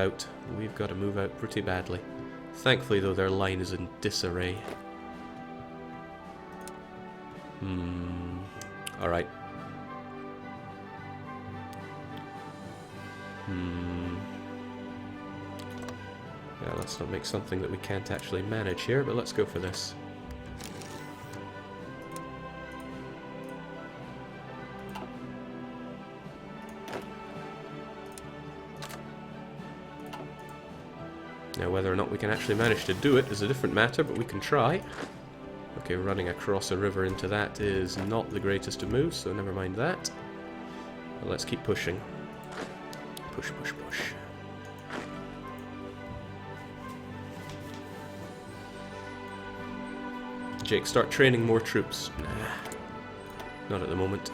out. We've got to move out pretty badly. Thankfully, though, their line is in disarray. Alright. Yeah, let's not make something that we can't actually manage here, but let's go for this. Now, whether or not we can actually manage to do it is a different matter, but we can try. Okay, running across a river into that is not the greatest of moves, so never mind that. But let's keep pushing. Push, push, push. Jake, start training more troops. Nah, not at the moment.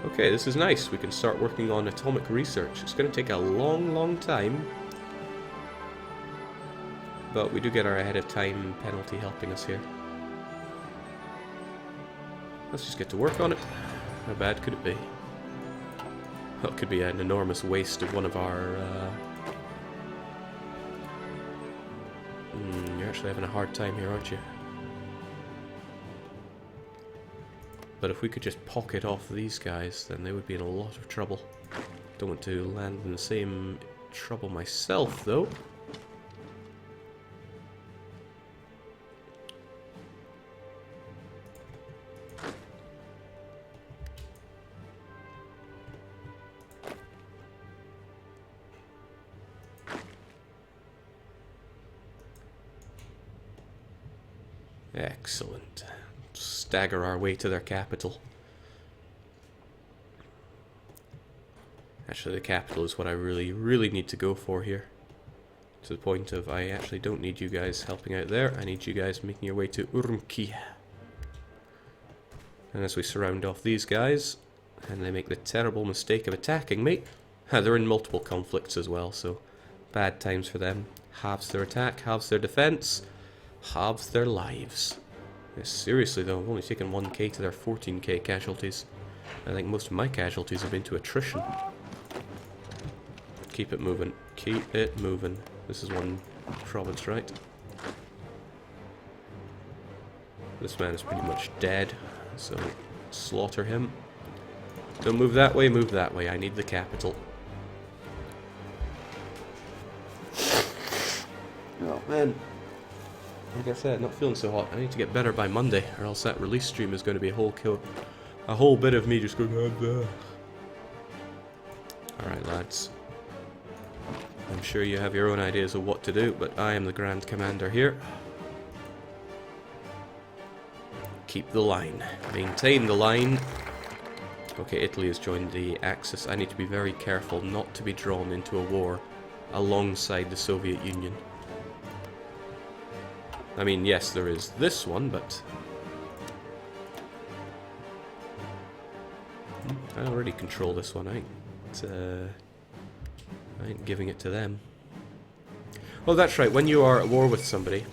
Okay, this is nice. We can start working on atomic research. It's going to take a long, long time. But we do get our ahead of time penalty helping us here. Let's just get to work on it. How bad could it be? Well, it could be an enormous waste of one of our... You're actually having a hard time here, aren't you? But if we could just pocket off these guys, then they would be in a lot of trouble. Don't want to land in the same trouble myself, though. Excellent. Stagger our way to their capital. Actually, the capital is what I really, really need to go for here. To the point of, I actually don't need you guys helping out there. I need you guys making your way to Urumqi. And as we surround off these guys, and they make the terrible mistake of attacking me, they're in multiple conflicts as well, so bad times for them. Halves their attack, halves their defense, halves their lives. Yeah, seriously though, I've only taken 1k to their 14k casualties. I think most of my casualties have been to attrition. Keep it moving. Keep it moving. This is one province, right? This man is pretty much dead, so slaughter him. Don't move that way, move that way. I need the capital. Oh man. Like I said, not feeling so hot. I need to get better by Monday, or else that release stream is going to be a whole bit of me just going, Alright lads. I'm sure you have your own ideas of what to do, but I am the Grand Commander here. Keep the line. Maintain the line. Okay, Italy has joined the Axis. I need to be very careful not to be drawn into a war alongside the Soviet Union. I mean, yes, there is this one, but... I already control this one. I ain't giving it to them. Oh, that's right. When you are at war with somebody...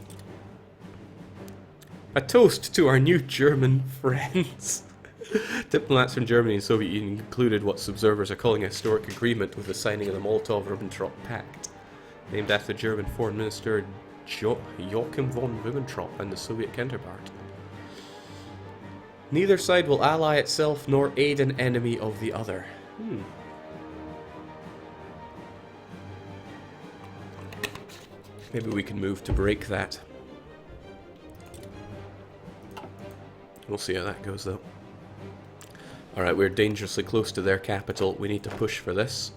A toast to our new German friends. Diplomats from Germany and Soviet Union concluded what observers are calling a historic agreement with the signing of the Molotov-Ribbentrop Pact, named after German Foreign Minister Joachim von Ribbentrop and the Soviet counterpart. Neither side will ally itself nor aid an enemy of the other. Maybe we can move to break that. We'll see how that goes though. Alright, we're dangerously close to their capital. We need to push for this.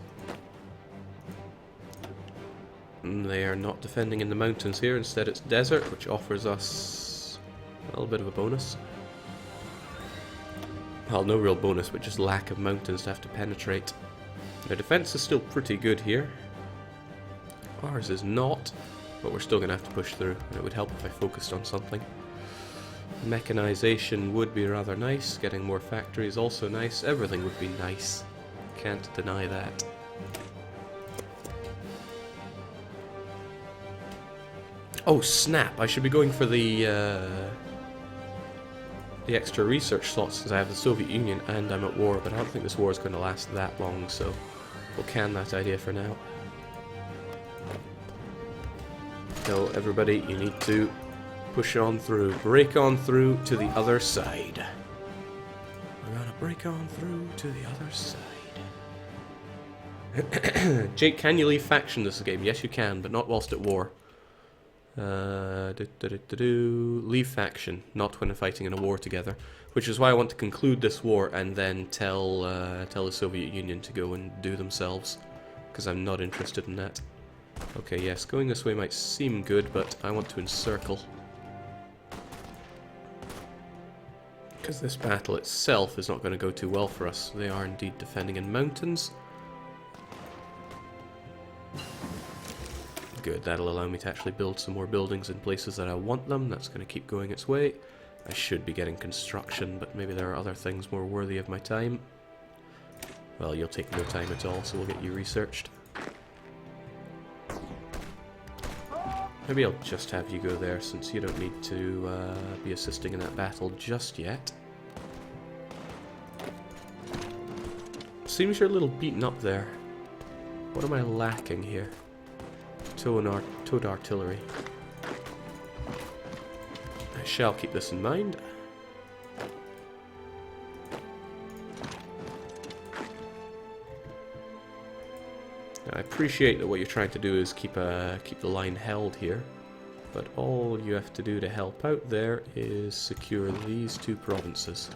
They are not defending in the mountains here, instead it's desert, which offers us a little bit of a bonus. Well, no real bonus, but just lack of mountains to have to penetrate. Their defense is still pretty good here. Ours is not, but we're still going to have to push through, and it would help if I focused on something. Mechanization would be rather nice, getting more factories also nice, everything would be nice. Can't deny that. Oh snap, I should be going for the extra research slots because I have the Soviet Union and I'm at war, but I don't think this war is going to last that long, so We'll can that idea for now. No, everybody, you need to push on through. Break on through to the other side. We're gonna break on through to the other side. Jake, can you leave faction this game? Yes, you can, but not whilst at war. Leave faction, not when fighting in a war together. Which is why I want to conclude this war and then tell the Soviet Union to go and do themselves. Because I'm not interested in that. Okay, yes, going this way might seem good, but I want to encircle. Because this battle itself is not going to go too well for us. They are indeed defending in mountains. Good, that'll allow me to actually build some more buildings in places that I want them. That's going to keep going its way. I should be getting construction, but maybe there are other things more worthy of my time. Well, you'll take no time at all, so we'll get you researched. Maybe I'll just have you go there, since you don't need to be assisting in that battle just yet. Seems you're a little beaten up there. What am I lacking here? Towed artillery. I shall keep this in mind. I appreciate that what you're trying to do is keep the line held here, but all you have to do to help out there is secure these two provinces.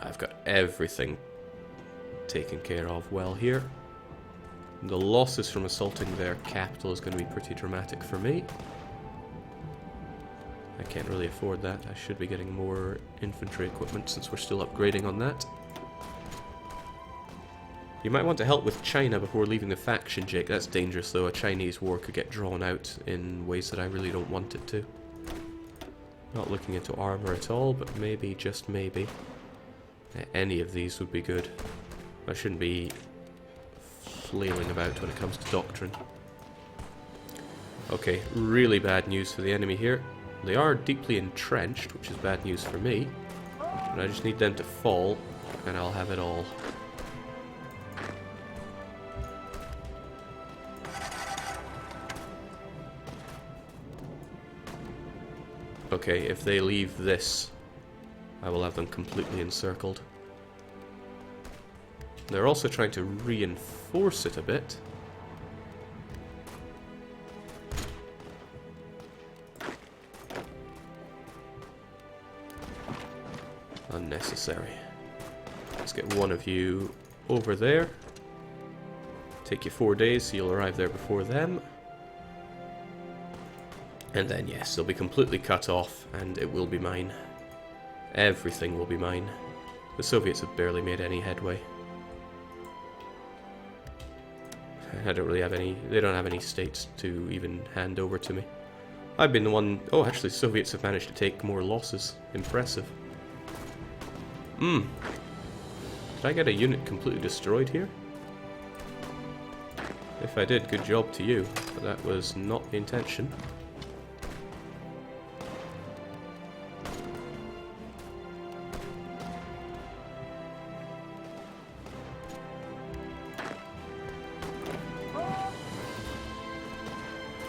I've got everything taken care of well here. The losses from assaulting their capital is going to be pretty dramatic for me. I can't really afford that. I should be getting more infantry equipment since we're still upgrading on that. You might want to help with China before leaving the faction, Jake. That's dangerous though. A Chinese war could get drawn out in ways that I really don't want it to. Not looking into armor at all, but maybe, just maybe, any of these would be good. I shouldn't be flailing about when it comes to doctrine. Okay, really bad news for the enemy here. They are deeply entrenched, which is bad news for me. But I just need them to fall, and I'll have it all. Okay, if they leave this, I will have them completely encircled. They're also trying to reinforce it a bit. Unnecessary. Let's get one of you over there. Take you 4 days, so you'll arrive there before them. And then, yes, they'll be completely cut off, and it will be mine. Everything will be mine. The Soviets have barely made any headway. I don't really have any... They don't have any states to even hand over to me. I've been the one... Oh, actually, the Soviets have managed to take more losses. Impressive. Did I get a unit completely destroyed here? If I did, good job to you. But that was not the intention.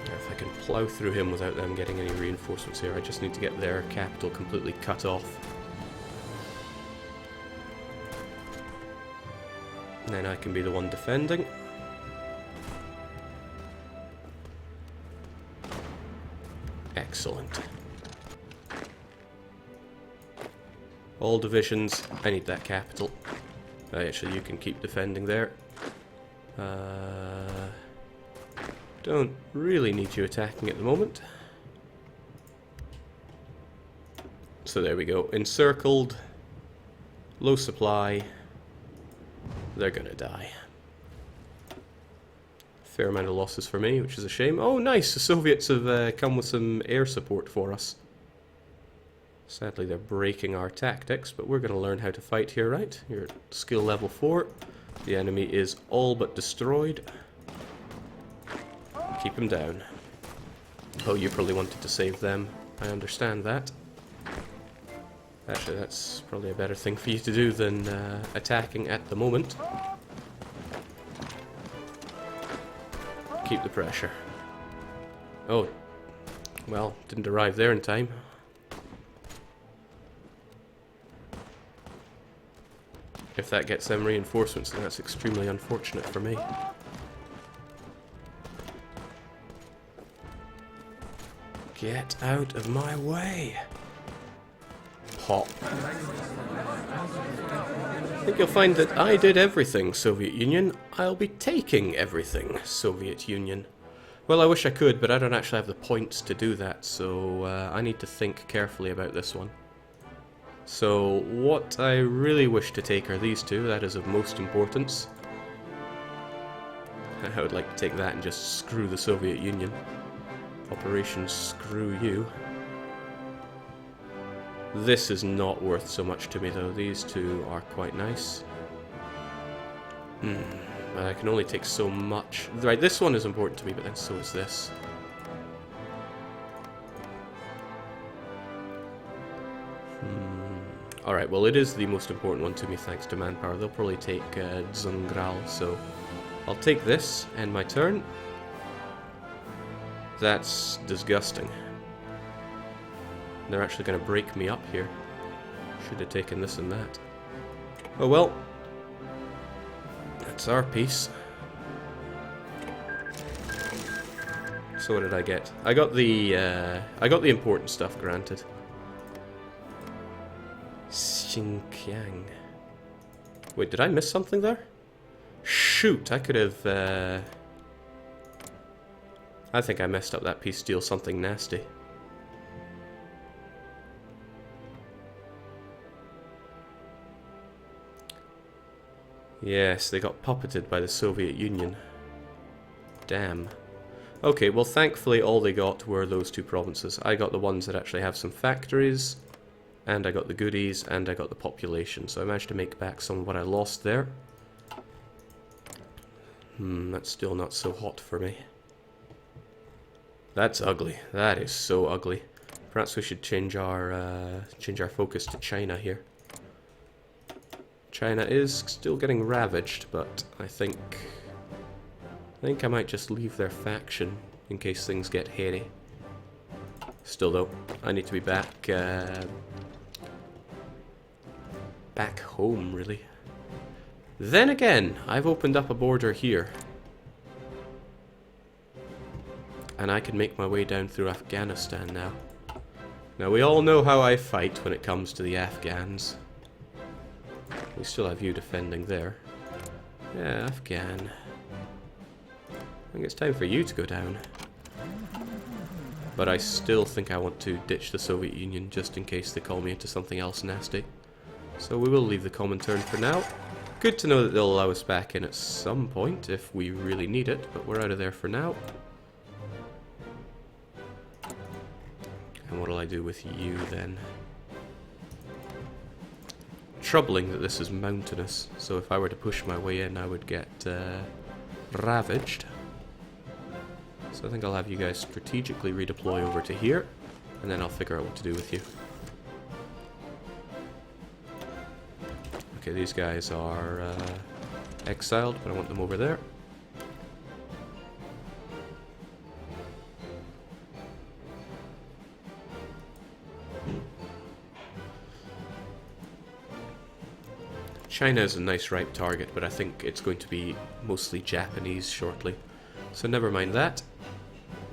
If I can plow through him without them getting any reinforcements here, I just need to get their capital completely cut off. And then I can be the one defending. Excellent. All divisions, I need that capital. Actually, you can keep defending there. Don't really need you attacking at the moment. So there we go. Encircled. Low supply. They're gonna die. Fair amount of losses for me, which is a shame. Oh, nice! The Soviets have come with some air support for us. Sadly, they're breaking our tactics, but we're gonna learn how to fight here, right? You're at skill level 4. The enemy is all but destroyed. Keep him down. Oh, you probably wanted to save them. I understand that. Actually, that's probably a better thing for you to do than attacking at the moment. Keep the pressure. Oh, well, didn't arrive there in time. If that gets them reinforcements, then that's extremely unfortunate for me. Get out of my way! Pop. I think you'll find that I did everything, Soviet Union. I'll be taking everything, Soviet Union. Well, I wish I could, but I don't actually have the points to do that, so I need to think carefully about this one. So, what I really wish to take are these two, that is of most importance. I would like to take that and just screw the Soviet Union. Operation Screw You. This is not worth so much to me though, these two are quite nice. But I can only take so much. Right, this one is important to me, but then so is this. Alright, well it is the most important one to me thanks to manpower. They'll probably take Zungral, so I'll take this, end my turn. That's disgusting. They're actually going to break me up here. Should have taken this and that. Oh well. That's our piece. So what did I get? I got the important stuff, granted. Xinjiang. Wait, did I miss something there? Shoot, I could have... I think I messed up that piece deal something nasty. Yes, they got puppeted by the Soviet Union. Damn. Okay, well thankfully all they got were those two provinces. I got the ones that actually have some factories, and I got the goodies, and I got the population. So I managed to make back some of what I lost there. That's still not so hot for me. That's ugly. That is so ugly. Perhaps we should change our focus to China here. China is still getting ravaged, but I think I might just leave their faction in case things get hairy. Still though, I need to be back home really. Then again, I've opened up a border here. And I can make my way down through Afghanistan now. Now we all know how I fight when it comes to the Afghans. We still have you defending there. Yeah, Afghan. I think it's time for you to go down. But I still think I want to ditch the Soviet Union just in case they call me into something else nasty. So we will leave the common turn for now. Good to know that they'll allow us back in at some point if we really need it, but we're out of there for now. And what'll I do with you then? Troubling that this is mountainous, so if I were to push my way in I would get ravaged. So I think I'll have you guys strategically redeploy over to here, and then I'll figure out what to do with you. Okay, these guys are exiled, but I want them over there. China is a nice ripe target, but I think it's going to be mostly Japanese shortly. So never mind that.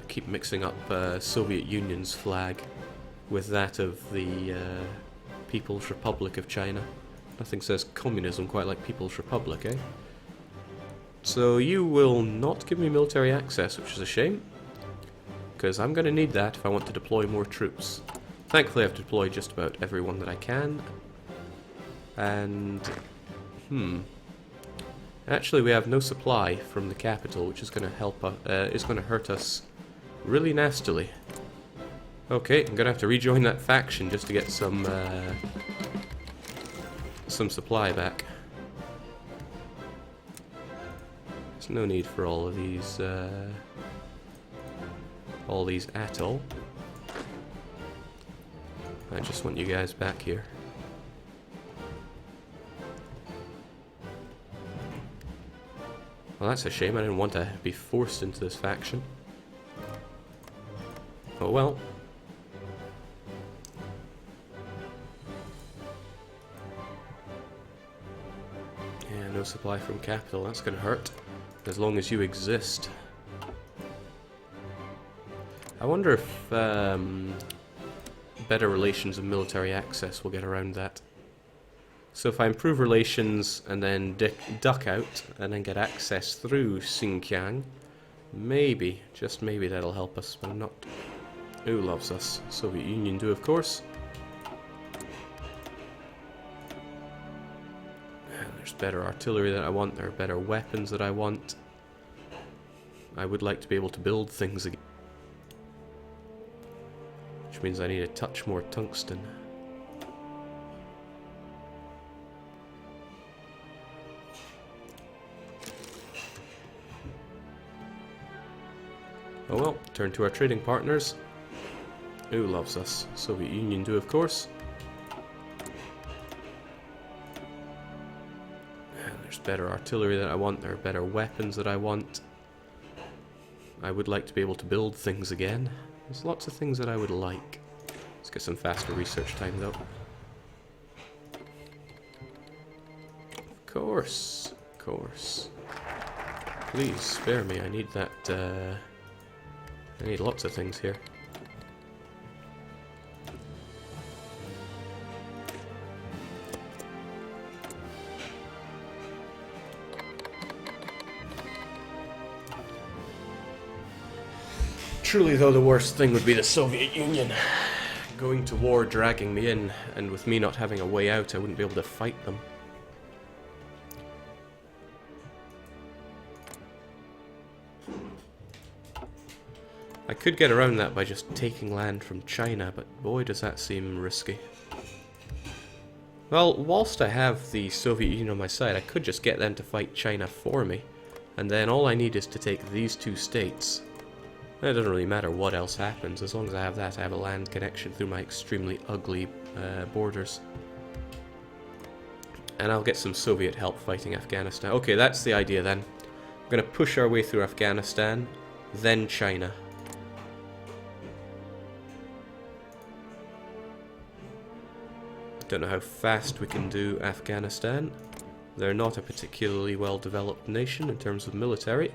Keep mixing up Soviet Union's flag with that of the People's Republic of China. Nothing says communism quite like People's Republic, eh? So you will not give me military access, which is a shame. Because I'm going to need that if I want to deploy more troops. Thankfully I've deployed just about everyone that I can. And... actually, we have no supply from the capital, which is going to help us. Is going to hurt us really nastily. Okay, I'm going to have to rejoin that faction just to get some supply back. There's no need for all of these at all. I just want you guys back here. Well, that's a shame. I didn't want to be forced into this faction. Oh well. Yeah, no supply from capital. That's gonna hurt. As long as you exist. I wonder if better relations and military access will get around that. So if I improve relations and then duck out and then get access through Xinjiang, maybe, just maybe that'll help us, but I'm not... Who loves us? Soviet Union do, of course. And there's better artillery that I want, there are better weapons that I want. I would like to be able to build things again. Which means I need a touch more tungsten. Oh well, turn to our trading partners. Who loves us? Soviet Union do, of course. And there's better artillery that I want, there are better weapons that I want. I would like to be able to build things again. There's lots of things that I would like. Let's get some faster research time though. Of course, of course. Please spare me, I need that, I need lots of things here. Truly though, the worst thing would be the Soviet Union going to war, dragging me in, and with me not having a way out, I wouldn't be able to fight them. I could get around that by just taking land from China, but boy does that seem risky. Well, whilst I have the Soviet Union on my side, I could just get them to fight China for me, and then all I need is to take these two states. It doesn't really matter what else happens, as long as I have that, I have a land connection through my extremely ugly borders. And I'll get some Soviet help fighting Afghanistan. Okay, that's the idea then. We're going to push our way through Afghanistan, then China. Don't know how fast we can do Afghanistan. They're not a particularly well-developed nation in terms of military.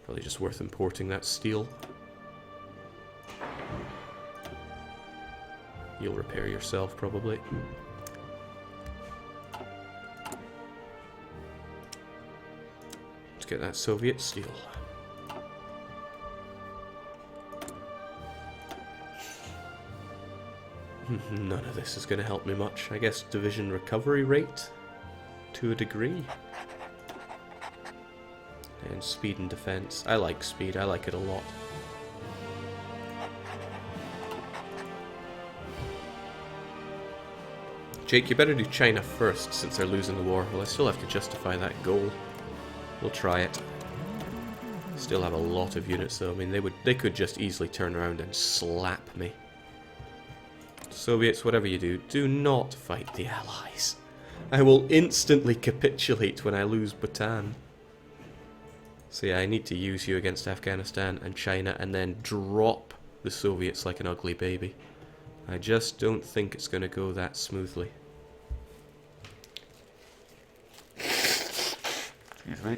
Probably just worth importing that steel. You'll repair yourself, probably. Let's get that Soviet steel. None of this is going to help me much. I guess division recovery rate, to a degree. And speed and defense. I like speed, I like it a lot. Jake, you better do China first, since they're losing the war. Well, I still have to justify that goal. We'll try it. Still have a lot of units though. I mean, they could just easily turn around and slap me. Soviets, whatever you do, do not fight the Allies. I will instantly capitulate when I lose Bhutan. So yeah, I need to use you against Afghanistan and China and then drop the Soviets like an ugly baby. I just don't think it's going to go that smoothly. Excuse me.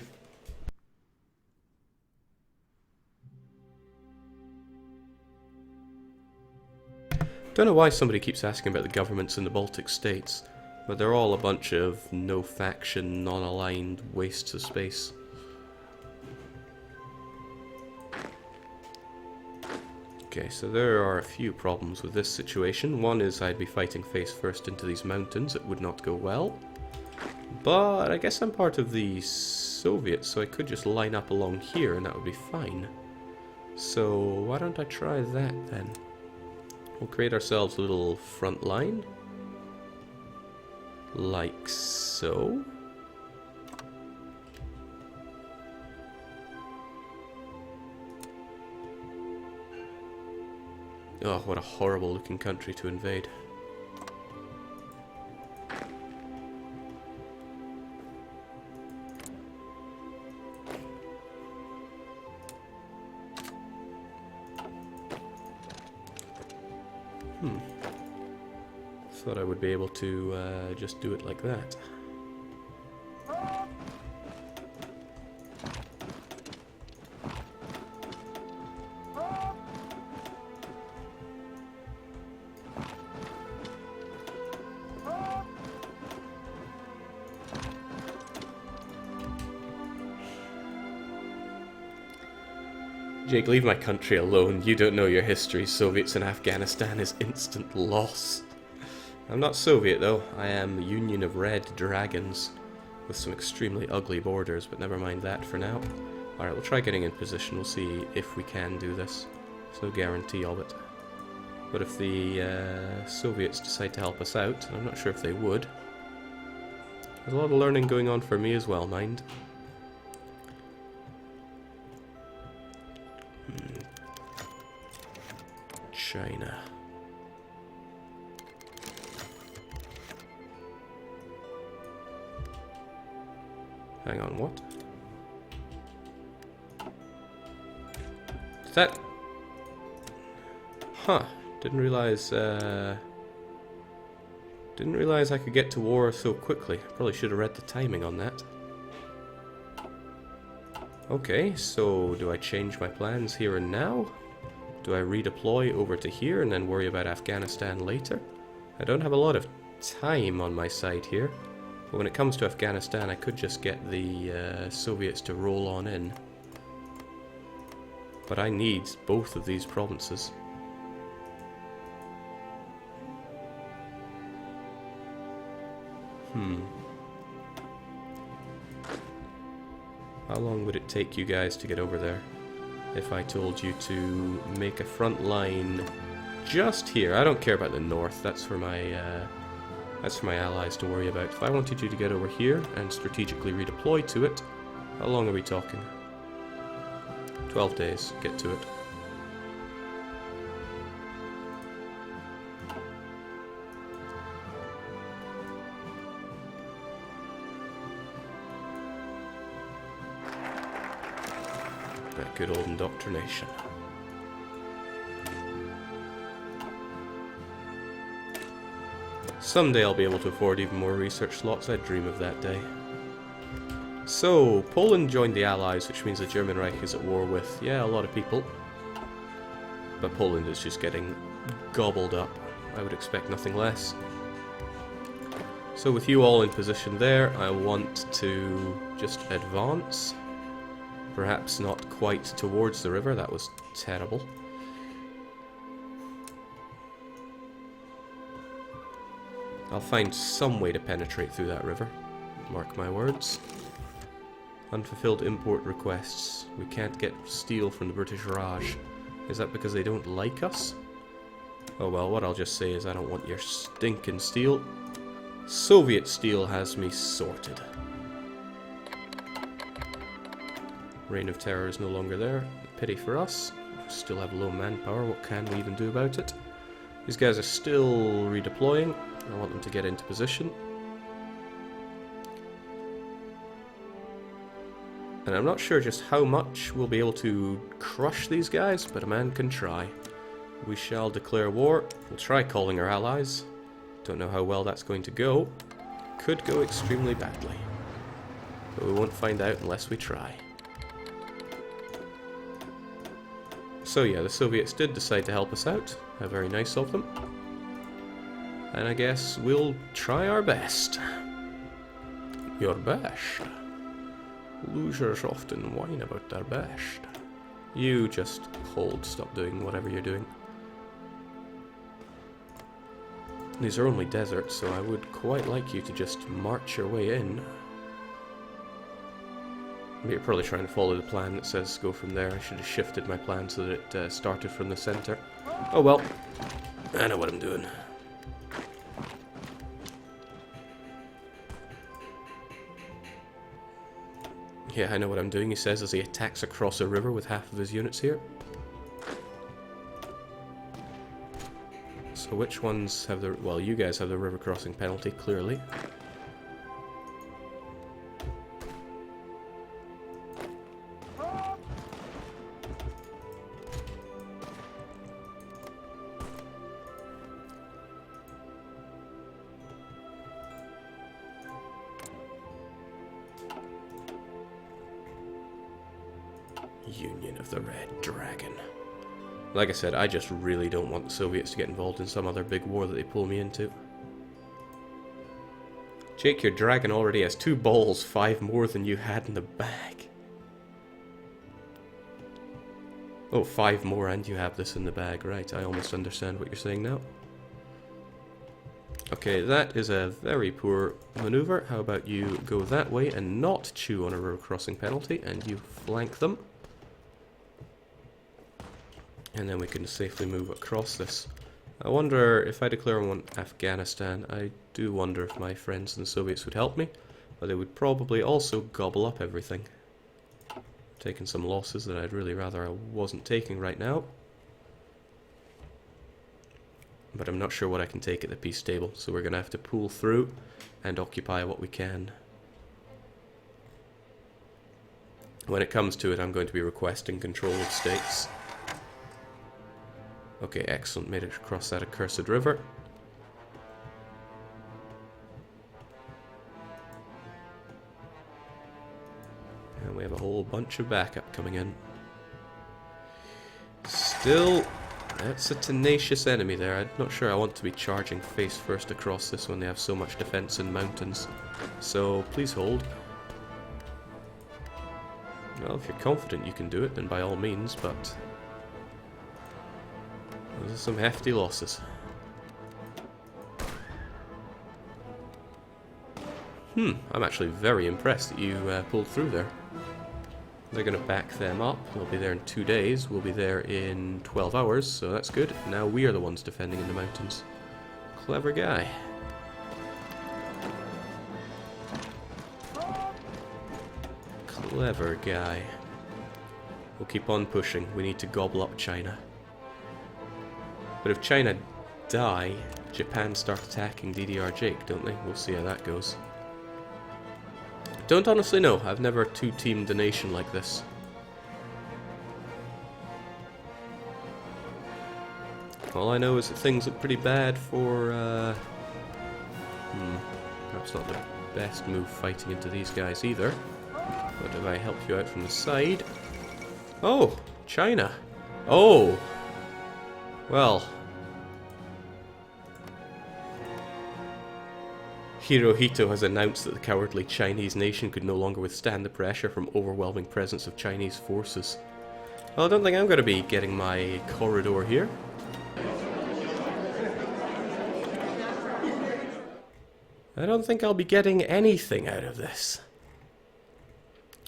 Don't know why somebody keeps asking about the governments in the Baltic states, but they're all a bunch of no-faction, non-aligned wastes of space. Okay, so there are a few problems with this situation. One is I'd be fighting face first into these mountains. It would not go well. But I guess I'm part of the Soviets, so I could just line up along here and that would be fine. So why don't I try that then? We'll create ourselves a little front line. Like so. Oh, what a horrible looking country to invade. Thought I would be able to just do it like that. Jake, leave my country alone. You don't know your history. Soviets in Afghanistan is instant loss. I'm not Soviet though. I am the Union of Red Dragons with some extremely ugly borders, but never mind that for now. Alright, we'll try getting in position. We'll see if we can do this. There's no guarantee of it. But if the Soviets decide to help us out, and I'm not sure if they would. There's a lot of learning going on for me as well, mind. China. Hang on, what? Is that... Huh. Didn't realize I could get to war so quickly. Probably should have read the timing on that. Okay, so do I change my plans here and now? Do I redeploy over to here and then worry about Afghanistan later? I don't have a lot of time on my side here. But when it comes to Afghanistan, I could just get the Soviets to roll on in. But I need both of these provinces. How long would it take you guys to get over there? If I told you to make a front line just here. I don't care about the north. That's for my allies to worry about. If I wanted you to get over here and strategically redeploy to it, how long are we talking? 12 days. Get to it. That good old indoctrination. Someday I'll be able to afford even more research slots. I dream of that day. So, Poland joined the Allies, which means the German Reich is at war with, yeah, a lot of people. But Poland is just getting gobbled up. I would expect nothing less. So with you all in position there, I want to just advance. Perhaps not quite towards the river, that was terrible. I'll find some way to penetrate through that river. Mark my words. Unfulfilled import requests. We can't get steel from the British Raj. Is that because they don't like us? Oh well, what I'll just say is I don't want your stinking steel. Soviet steel has me sorted. Reign of Terror is no longer there. Pity for us. Still have low manpower. What can we even do about it? These guys are still redeploying. I want them to get into position. And I'm not sure just how much we'll be able to crush these guys, but a man can try. We shall declare war. We'll try calling our allies. Don't know how well that's going to go. Could go extremely badly. But we won't find out unless we try. So yeah, the Soviets did decide to help us out. How very nice of them. And I guess we'll try our best. Your best? Losers often whine about their best. You just hold, stop doing whatever you're doing. These are only deserts, so I would quite like you to just march your way in. You're probably trying to follow the plan that says go from there. I should have shifted my plan so that it started from the center. Oh well, I know what I'm doing. Yeah, I know what I'm doing, he says as he attacks across a river with half of his units here. So which ones have the... well, you guys have the river crossing penalty, clearly. Union of the Red Dragon. Like I said, I just really don't want the Soviets to get involved in some other big war that they pull me into. Jake, your dragon already has 2 balls, 5 more than you had in the bag. Oh, 5 more and you have this in the bag. Right, I almost understand what you're saying now. Okay, that is a very poor maneuver. How about you go that way and not chew on a river crossing penalty, and you flank them. And then we can safely move across this. I wonder if I declare on Afghanistan, I do wonder if my friends and the Soviets would help me, but they would probably also gobble up everything. Taking some losses that I'd really rather I wasn't taking right now. But I'm not sure what I can take at the peace table, so we're going to have to pull through and occupy what we can. When it comes to it, I'm going to be requesting control of states. Okay, excellent. Made it across that accursed river. And we have a whole bunch of backup coming in. Still, that's a tenacious enemy there. I'm not sure I want to be charging face first across this when they have so much defense in mountains. So, please hold. Well, if you're confident you can do it, then by all means, but... those are some hefty losses. I'm actually very impressed that you pulled through there. They're going to back them up. They'll be there in 2 days. We'll be there in 12 hours, so that's good. Now we are the ones defending in the mountains. Clever guy. Clever guy. We'll keep on pushing. We need to gobble up China. But if China die, Japan start attacking DDR Jake, don't they? We'll see how that goes. Don't honestly know. I've never two-teamed a nation like this. All I know is that things look pretty bad for, perhaps not the best move fighting into these guys either. But if I help you out from the side... oh! China! Oh! Well... Hirohito has announced that the cowardly Chinese nation could no longer withstand the pressure from overwhelming presence of Chinese forces. Well, I don't think I'm going to be getting my corridor here. I don't think I'll be getting anything out of this.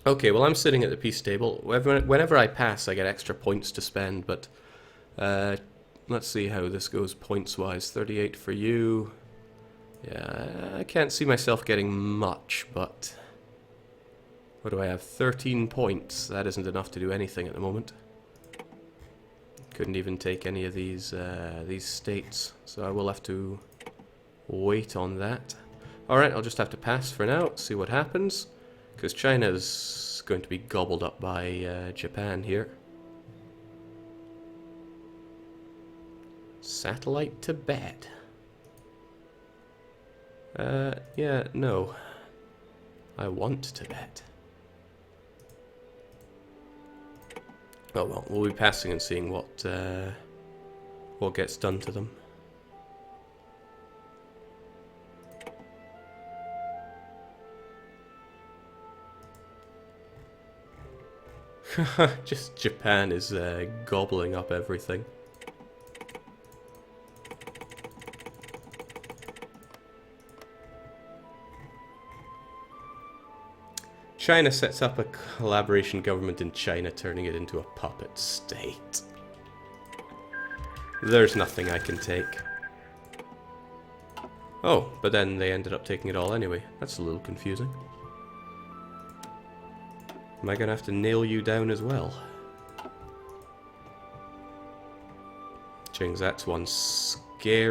Okay, well I'm sitting at the peace table. Whenever I pass I get extra points to spend, but let's see how this goes points-wise. 38 for you. Yeah, I can't see myself getting much, but... what do I have? 13 points. That isn't enough to do anything at the moment. Couldn't even take any of these states, so I will have to wait on that. Alright, I'll just have to pass for now, see what happens, because China's going to be gobbled up by Japan here. Satellite Tibet. Yeah, no. I want Tibet. Oh well, we'll be passing and seeing what gets done to them. Just Japan is gobbling up everything. China sets up a collaboration government in China, turning it into a puppet state. There's nothing I can take. Oh, but then they ended up taking it all anyway. That's a little confusing. Am I going to have to nail you down as well? Chings, that's one scary.